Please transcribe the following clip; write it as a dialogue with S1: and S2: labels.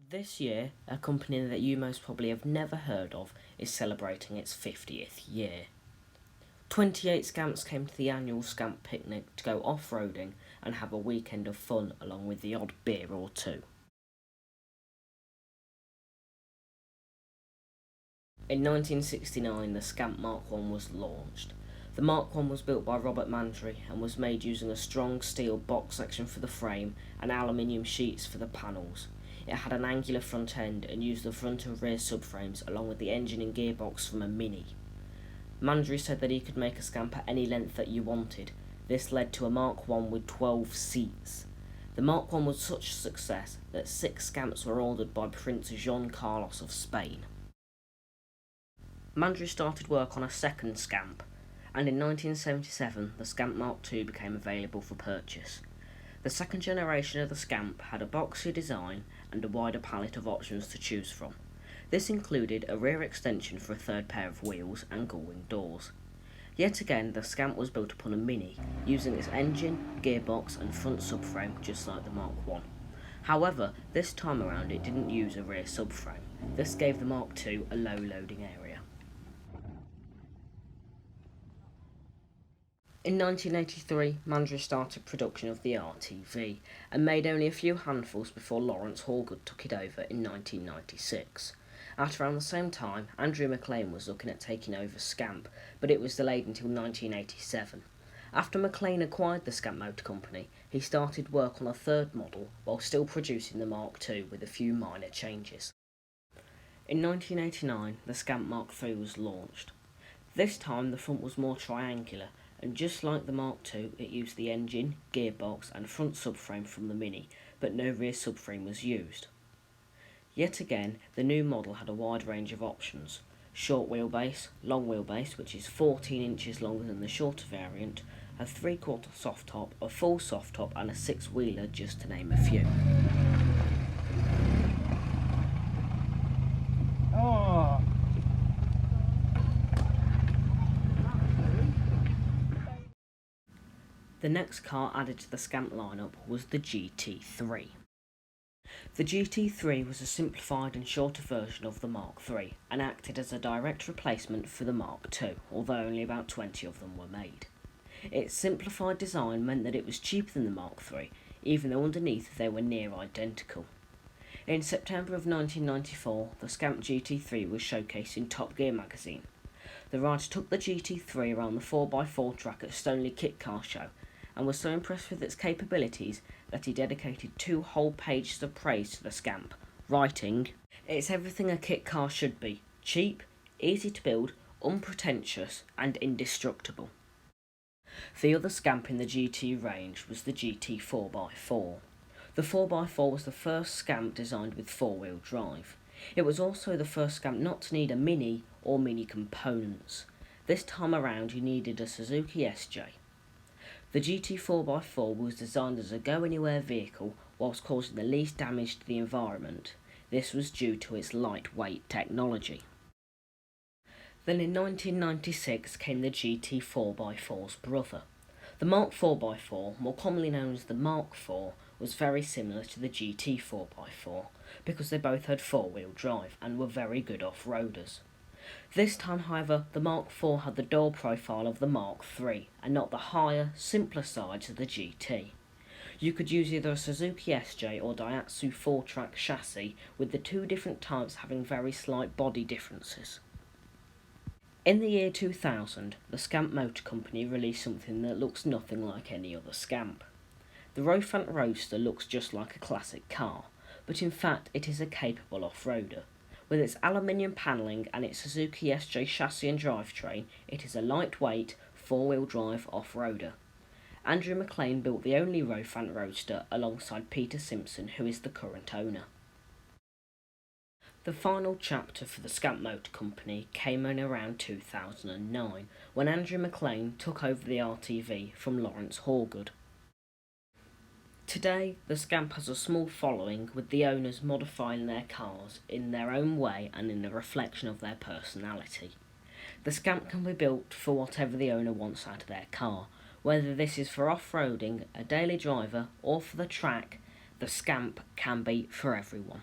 S1: This year, a company that you most probably have never heard of is celebrating its 50th year. 28 Scamps came to the annual Scamp Picnic to go off-roading and have a weekend of fun along with the odd beer or two. In 1969, the Scamp Mark I was launched. The Mark I was built by Robert Mandry and was made using a strong steel box section for the frame and aluminium sheets for the panels. It had an angular front end and used the front and rear subframes along with the engine and gearbox from a Mini. Mandry said that he could make a Scamp at any length that you wanted. This led to a Mark I with 12 seats. The Mark I was such a success that 6 Scamps were ordered by Prince Juan Carlos of Spain. Mandry started work on a second Scamp, and in 1977 the Scamp Mark II became available for purchase. The second generation of the Scamp had a boxier design and a wider palette of options to choose from. This included a rear extension for a third pair of wheels and gull-wing doors. Yet again, the Scamp was built upon a Mini, using its engine, gearbox and front subframe just like the Mark I. However, this time around it didn't use a rear subframe. This gave the Mark II a low loading area. In 1983, Mandry started production of the RTV and made only a few handfuls before Lawrence Hallgood took it over in 1996. At around the same time, Andrew McLean was looking at taking over Scamp, but it was delayed until 1987. After McLean acquired the Scamp Motor Company, he started work on a third model while still producing the Mark II with a few minor changes. In 1989, the Scamp Mark III was launched. This time the front was more triangular, and just like the Mark II, it used the engine, gearbox and front subframe from the Mini, but no rear subframe was used. Yet again, the new model had a wide range of options: short wheelbase, long wheelbase, which is 14 inches longer than the shorter variant, a 3/4 soft top, a full soft top and a 6-wheeler, just to name a few. The next car added to the Scamp lineup was the GT3. The GT3 was a simplified and shorter version of the Mark III and acted as a direct replacement for the Mark II, although only about 20 of them were made. Its simplified design meant that it was cheaper than the Mark III, even though underneath they were near identical. In September of 1994, the Scamp GT3 was showcased in Top Gear magazine. The rider took the GT3 around the 4x4 track at Stoneleigh Kit Car Show and was so impressed with its capabilities that he dedicated 2 whole pages of praise to the Scamp, writing, "It's everything a kit car should be: cheap, easy to build, unpretentious and indestructible." The other Scamp in the GT range was the GT 4x4. The 4x4 was the first Scamp designed with 4-wheel drive. It was also the first Scamp not to need a Mini or Mini components. This time around you needed a Suzuki SJ. The GT 4x4 was designed as a go-anywhere vehicle whilst causing the least damage to the environment. This was due to its lightweight technology. Then in 1996 came the GT 4x4's brother. The Mark 4x4, more commonly known as the Mark IV, was very similar to the GT 4x4 because they both had 4-wheel drive and were very good off-roaders. This time, however, the Mark IV had the door profile of the Mark III and not the higher, simpler sides of the GT. You could use either a Suzuki SJ or Daihatsu 4-track chassis, with the 2 different types having very slight body differences. In the year 2000, the Scamp Motor Company released something that looks nothing like any other Scamp. The Rofant Roadster looks just like a classic car, but in fact it is a capable off-roader. With its aluminium panelling and its Suzuki SJ chassis and drivetrain, it is a lightweight, 4-wheel drive off-roader. Andrew McLean built the only Rofant Roadster alongside Peter Simpson, who is the current owner. The final chapter for the Scamp Motor Company came in around 2009, when Andrew McLean took over the RTV from Lawrence Hallgood. Today, the Scamp has a small following, with the owners modifying their cars in their own way and in a reflection of their personality. The Scamp can be built for whatever the owner wants out of their car. Whether this is for off-roading, a daily driver or for the track, the Scamp can be for everyone.